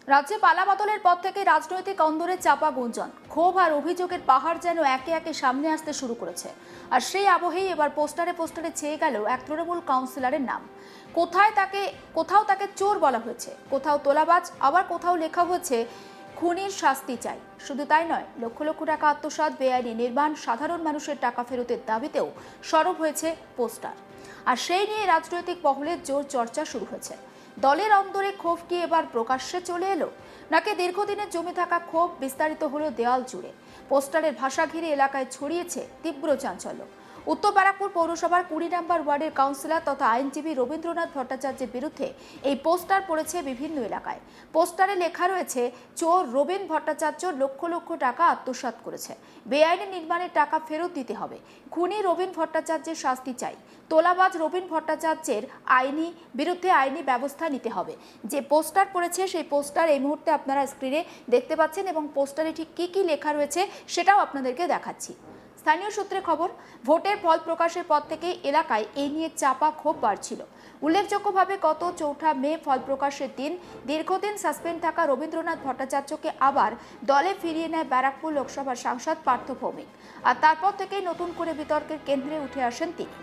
রাজ্যে পালা বদলের পর থেকে রাজনৈতিক অন্দরে চাপা গুঞ্জন, ক্ষোভ আর অভিযোগের পাহাড় যেন একে একে সামনে আসতে শুরু করেছে। আর সেই আবহেই এবার পোস্টারে পোস্টারে ছেয়ে গেল এক তৃণমূল কাউন্সিলরের নাম। কোথাও তাকে চোর বলা হয়েছে, কোথাও তোলাবাজ, আবার কোথাও লেখা হয়েছে খুনির শাস্তি চাই। শুধু তাই নয়, লক্ষ লক্ষ টাকা আত্মসাৎ, বেআইনি নির্মাণ, সাধারণ মানুষের টাকা ফেরতের দাবিতেও সরব হয়েছে পোস্টার। আর সেই নিয়ে রাজনৈতিক মহলে জোর চর্চা শুরু হয়েছে। দলের অন্দরে ক্ষোভ কি এবার প্রকাশ্যে চলে এলো, নাকি দীর্ঘদিনের জমে থাকা ক্ষোভ বিস্তারিত হলো দেওয়াল জুড়ে? পোস্টারের ভাষা ঘিরে এলাকায় ছড়িয়েছে তীব্র চাঞ্চল্য। উত্তর ব্যারাকপুর পৌরসভার 20 নম্বর ওয়ার্ডের কাউন্সিলর তথা আইনজীবী রবীন্দ্রনাথ ভট্টাচার্যের বিরুদ্ধে এই পোস্টার পড়েছে বিভিন্ন এলাকায়। পোস্টারে লেখা রয়েছে, চোর রবীন ভট্টাচার্য লক্ষ লক্ষ টাকা আত্মসাৎ করেছে, বেআইনি নির্মাণের টাকা ফেরত দিতে হবে, খুনি রবীন ভট্টাচার্যের শাস্তি চাই, তোলাবাজ রবীন ভট্টাচার্যের বিরুদ্ধে আইনি ব্যবস্থা নিতে হবে। যে পোস্টার পড়েছে সেই পোস্টার এই মুহূর্তে আপনারা স্ক্রিনে দেখতে পাচ্ছেন এবং পোস্টারে ঠিক কি কি লেখা রয়েছে সেটাও আপনাদেরকে দেখাচ্ছি। স্থানীয় সূত্রে খবর, ভোটের ফল প্রকাশের পর থেকে এলাকায় এই নিয়ে চাপা ক্ষোভ বাড়ছিল। উল্লেখযোগ্যভাবে গত 4 মে ফল প্রকাশের দিন দীর্ঘদিন সাসপেন্ড থাকা রবীন্দ্রনাথ ভট্টাচার্যকে আবার দলে ফিরিয়ে নেয় ব্যারাকপুর লোকসভার সাংসদ পার্থ ভৌমিক। আর তারপর থেকেই নতুন করে বিতর্কের কেন্দ্রে উঠে আসেন তিনি।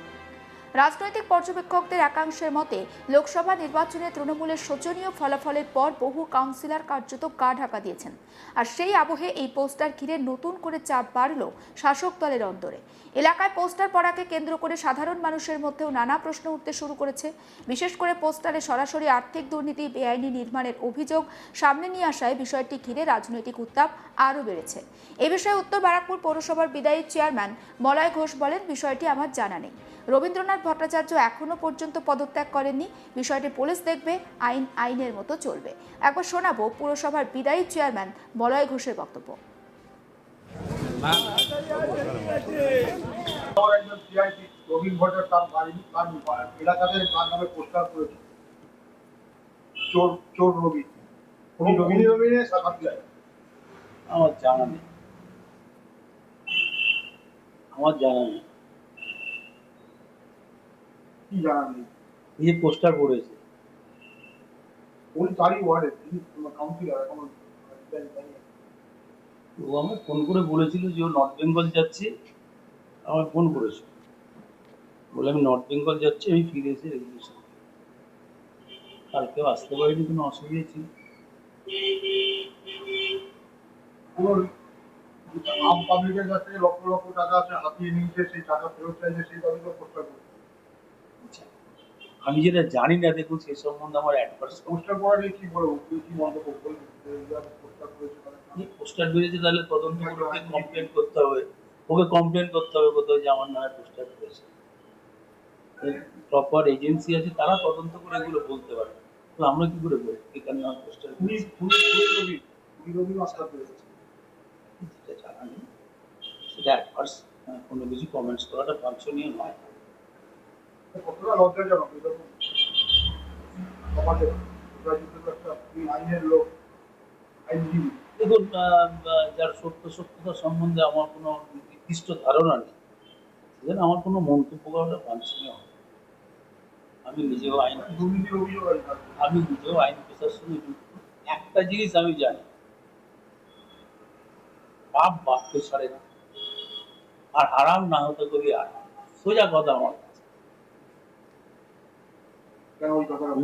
রাজনৈতিক পর্যবেক্ষকদের একাংশের মতে, লোকসভা নির্বাচনে তৃণমূলের শোচনীয় ফলাফলের পর বহু কাউন্সিলর কার্যত গা ঢাকা দিয়েছেন। আর সেই আবহে এই পোস্টার ঘিরে নতুন করে চাপ বাড়ল শাসক দলের অন্দরে। এলাকায় পোস্টার পড়াকে কেন্দ্র করে সাধারণ মানুষের মধ্যেও নানা প্রশ্ন উঠতে শুরু করেছে। বিশেষ করে পোস্টারে সরাসরি আর্থিক দুর্নীতি, বেআইনি নির্মাণের অভিযোগ সামনে নিয়ে আসায় বিষয়টি ঘিরে রাজনৈতিক উত্তাপ আরও বেড়েছে। এ বিষয়ে উত্তর ব্যারাকপুর পৌরসভার বিদায়ী চেয়ারম্যান মলয় ঘোষ বলেন, বিষয়টি আমার জানা নেই। রবীন্দ্রনাথ ভট্টাচার্য এখনো পর্যন্ত পদত্যাগ করেননি, বিষয়টি পুলিশ দেখবে, আইন আইনের মতো চলবে। একবার শোনাবো পুরসভার বিদায়ী চেয়ারম্যান মলয় ঘোষের বক্তব্য। আমার জানা নেই, কি জানা নেই? এই যে পোস্টার পড়েছে, ওই তারই ওয়ার্ডে তিনি কাউন্সিলর এখন ও আমাকে ফোন করে বলেছিল যে ও নর্থ বেঙ্গল যাচ্ছে। আমার ফোন করেছে, বলে আমি নর্থ বেঙ্গল যাচ্ছি, আমি ফিরে এসে রেগুলেশন কালকেও আসতে পারিনি, কোনো অসুবিধা ছিল। পুরো আম পাবলিকের কাছ থেকে লক্ষ লক্ষ টাকা আছে হাতিয়ে নিয়েছে, সেই টাকা ফেরত চাইছে, সেই দাবি তো পোস্টার করছে। আমি যেটা জানি না, দেখুন সে সম্বন্ধে আমার পোস্টার করা নিয়ে কি বলবো, কি মন্তব্য করবেন? পোস্টার করেছে পোস্টার বেরিয়েছে, তাহলে তদন্ত করে ওকে কমপ্লেন করতে হবে, কোথাও যে আমার নামে পোস্টার করেছে। প্রপার এজেন্সি আছে, তারা তদন্ত করে এগুলো বলতে পারে। তো আমরা কি করে বলবো এখানে আমার পোস্টার যেটা জানা নেই, সেটা অ্যাডভার্স কোনো কিছু কমেন্টস করাটা বাঞ্ছনীয় নয়। কতটা লজ্জাজনক এরকম সমাজে আইনের লোক, আইনজীবী। দেখুন, যার সত্যতা সম্বন্ধে আমার কোনো নির্দিষ্ট ধারণা নেই, সেজন্য আমার কোনো মন্তব্য করাটা বাঞ্ছনীয় হয়। আমি নিজেও আইন পেশার সঙ্গে যুক্ত। একটা জিনিস আমি জানি, বাপ বাপকে ছাড়ে না, আর আরাম না হতে করি আর সোজা কথা আমার কাছে।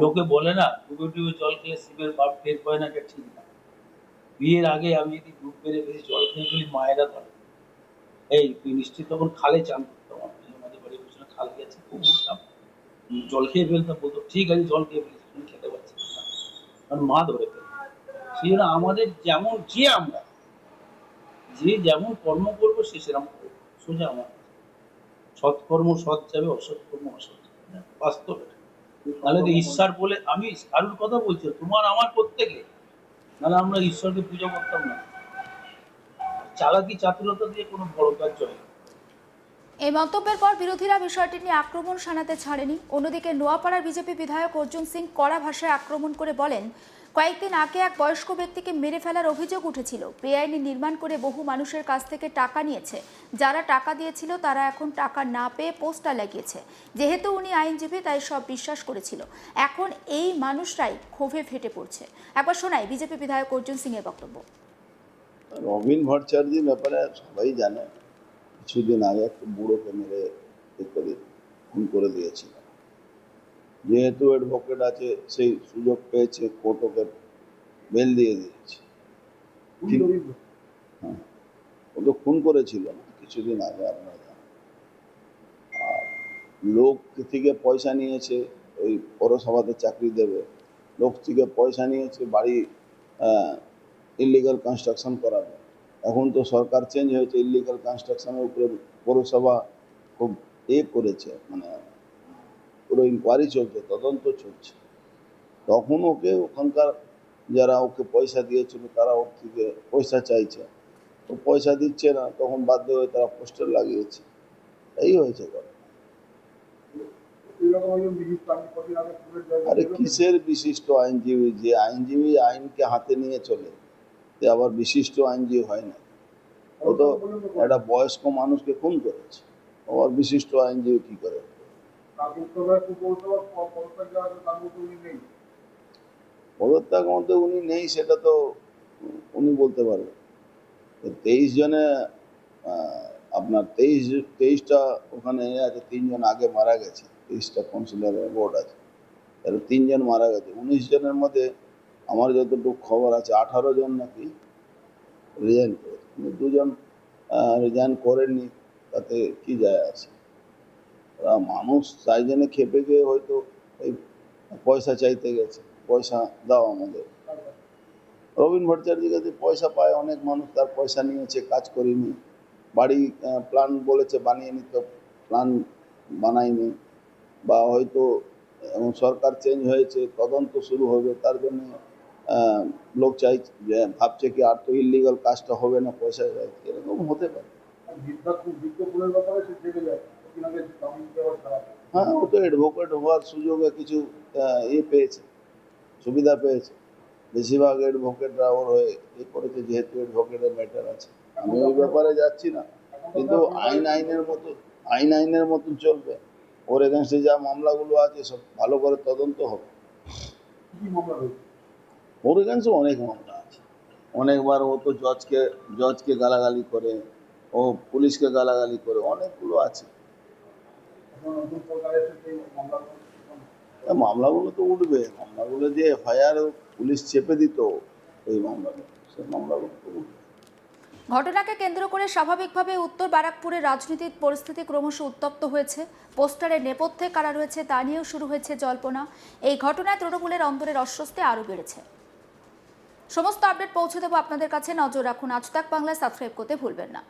লোকে বলে না, ডুবে ডুবে জল খেলে শিবের বাপ টের পায় না, এটা ঠিক না। বিয়ের আগে আমি যদি ডুব মেরে বেশি জল খেয়ে ফেলি, মায়েরা ধরে, এই তুই নিশ্চিত, তখন খালে চান করতাম। আমাদের বাড়ির পিছনে খাল গেছে, খুব উঠতাম, জল খেয়ে ফেলতাম, বলতো ঠিক আছে জল খেয়ে ফেলিস, তুমি খেতে পারছি না, কারণ মা ধরে ফেলতো। সেই জন্য আমাদের যেমন আমরা যে যেমন কর্ম করবো সে সেরকম করবো, সোজা আমার সৎকর্ম সৎ যাবে, অসৎকর্ম অসৎ যাবে, বাস্তব। তাহলে তো ঈশ্বর বলে আমি কারুর কথা বলছি, তোমার আমার প্রত্যেকে, নাহলে আমরা ঈশ্বরকে পূজা করতাম না। চালাকি চাতুরতা দিয়ে কোনো বড় কাজ চলে না। এই মন্তব্যের পর বিরোধীরা বিষয়টি নিয়ে আক্রমণ শানাতে ছাড়েনি। অন্যদিকে নোয়াপাড়ার বিজেপি বিধায়ক অর্জুন সিং কড়া ভাষায় আক্রমণ করে বলেন, কয়েকদিন আগে এক বয়স্ক ব্যক্তিকে মেরে ফেলার অভিযোগ উঠেছিল। বেআইনি নির্মাণ করে বহু মানুষের কাছ থেকে টাকা নিয়েছে। যারা টাকা দিয়েছিল তারা এখন টাকা না পেয়ে পোস্টার লাগিয়েছে। যেহেতু উনি আইনজীবী তাই সব বিশ্বাস করেছিল। এখন এই মানুষরাই ক্ষোভে ফেটে পড়ছে। একবার শোনাই বিজেপি বিধায়ক অর্জুন সিং এর বক্তব্য। রবিন ভট্টাচার্যের ব্যাপারে সবাই জানে, কিছুদিন আগে একটা বুড়োকে মেরে খুন করে দিয়েছিল। যেহেতু অ্যাডভোকেট আছে, সেই সুযোগ পেয়েছে, কোর্ট ওকে বেল দিয়ে দিয়েছে। হ্যাঁ, ও তো খুন করেছিল না কিছুদিন আগে, আপনারা জানেন। আর লোক থেকে পয়সা নিয়েছে, ওই পৌরসভাতে চাকরি দেবে, লোক থেকে পয়সা নিয়েছে বাড়ি ইলিগাল কনস্ট্রাকশন করাবে। এখন তো সরকার চেঞ্জ হয়েছে, ইলিগাল কনস্ট্রাকশনের উপরে পৌরসভা খুব করেছে, মানে পুরো ইনকোয়ারি চলছে, তদন্ত চলছে। তখন ওকে ওখানকার যারা ওকে পয়সা দিয়েছিল তারা ওর থেকে পয়সা চাইছে, ও পয়সা দিচ্ছে না, তখন বাধ্য হয়ে তারা পোস্টার লাগিয়েছে। এই হয়েছে কথা। আরে কিসের বিশিষ্ট আইনজীবী? যে আইনজীবী আইনকে হাতে নিয়ে চলে, সে আবার বিশিষ্ট আইনজীবী হয় না। ও তো একটা বয়স্ক মানুষকে খুন করেছে, আবার বিশিষ্ট আইনজীবী কি করে? পদত্যাগ মধ্যে উনি নেই সেটা তো উনি বলতে পারবেন। 23 জনে আপনার 23টা ওখানে আছে, 3 জন আগে মারা গেছে, 23টা কাউন্সিলরের বোর্ড আছে, তার 3 জন মারা গেছে। 19 জনের মধ্যে আমার যতটুকু খবর আছে 18 জন নাকি রিজাইন করেছে, 2 জন রিজাইন করেননি, তাতে কি যায় আছে? মানুষ তাই জন্য খেপে গিয়ে হয়তো এই পয়সা চাইতে গেছে, পয়সা দাও আমাদের। রবিন ভট্টাচার্যের কাছে পয়সা পায় অনেক মানুষ, তার পয়সা নিয়েছে, কাজ করেনি, বাড়ি প্ল্যান বলেছে বানিয়ে নিতে, প্ল্যান বানায়নি, বা হয়তো এখন সরকার চেঞ্জ হয়েছে, তদন্ত শুরু হবে, তার জন্য লোক চাই যে ভাবছে কি আর তো ইলিগাল কাজটা হবে না, পয়সা চাইছে, এরকম হতে পারে। হ্যাঁ, ও তো অ্যাডভোকেট হওয়ার সুযোগে কিছু পেয়েছে, সুবিধা পেয়েছে। বেশিরভাগ অ্যাডভোকেটরা ওর হয়ে করেছে, যেহেতু অ্যাডভোকেটের ম্যাটার আছে। আমি ওই ব্যাপারে যাচ্ছি না, কিন্তু আইনের মতন চলবে। ওর এগেনস্টে যা মামলাগুলো আছে সব ভালো করে তদন্ত হবে। ওর এগেনস্টে অনেক মামলা আছে, অনেকবার ও তো জজকে গালাগালি করে, ও পুলিশকে গালাগালি করে, অনেকগুলো আছে। মামলাগুলো তো উঠবে, মামলাগুলো যে এফআইআর পুলিশ চেপে দিত, এই মামলাগুলো, সেই মামলাগুলো তো উঠবে। ঘটনাকে কেন্দ্র করে স্বাভাবিকভাবে উত্তর ব্যারাকপুরের রাজনৈতিক পরিস্থিতি ক্রমশ উত্তপ্ত হয়েছে। পোস্টারের নেপথ্যে কারা রয়েছে তা নিয়েও শুরু হয়েছে জল্পনা। এই ঘটনায় তৃণমূলের অন্তরের অস্বস্তি আরও বেড়েছে। সমস্ত আপডেট পৌঁছে দেবো আপনাদের কাছে, নজর রাখুন আজ তাক বাংলায়, সাবস্ক্রাইব করতে ভুলবেন না।